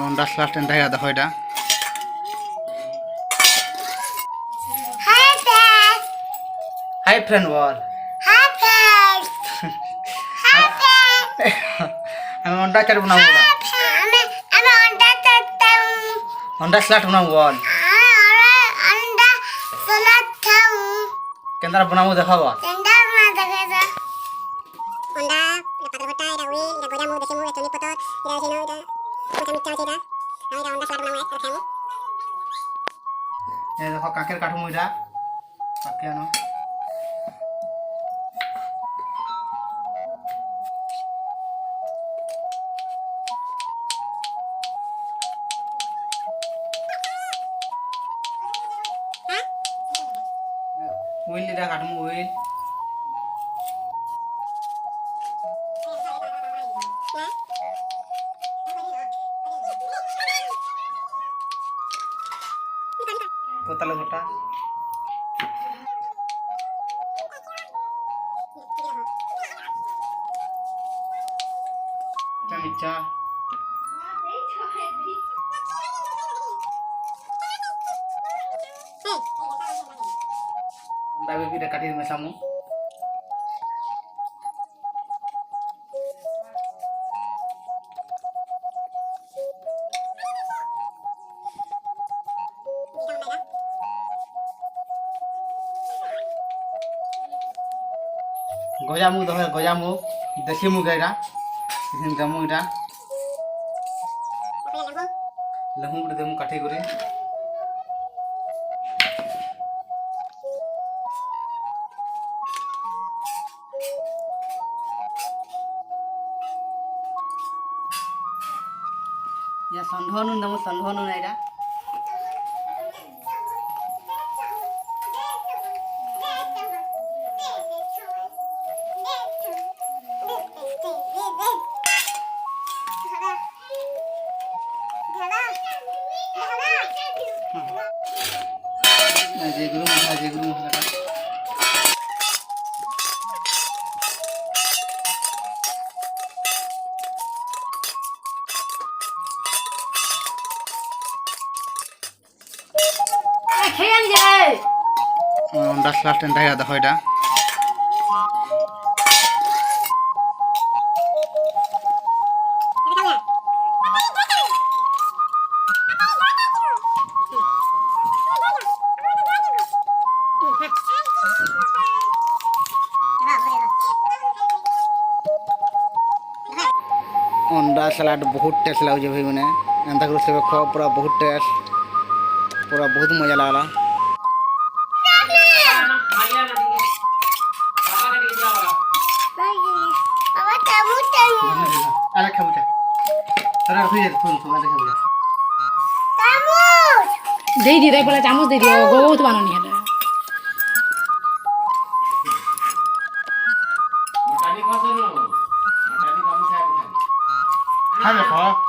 অন্ডা স্লাস্ট দেখা দেখো এটা হাই ফ্রেন্ড বল আমি অন্ডা চাট বানাবো না অন্ডা স্লাস্ট বানাবো বল কেন্দ্র বানাবো দেখাবো দেখো কাকের কাঠু মুইরা কাকে আনো উইল দিরা কাটমু উইল কোতালে গোটা চামিচা দাবি পিঠা কাটি মেশামু গজামু দহে গজামু দেশি মুগ এটা এখানে দেমু এটা লেবু করে দেমু কাটি করে ইয়া সন্ধনু দেমু সন্ধনু না এটা যেগুলো মশলাটা অন্ডা স্লাস্ট দেখা দেখো এটা अंडा सलाड बहुत टेस्ट लगे भाई मैंने एंता कर सब खा पूरा बहुत टेस्ट पूरा बहुत मजा लगा दे दी रे बोला चामच दे दियो बहुत बाननी है हाँ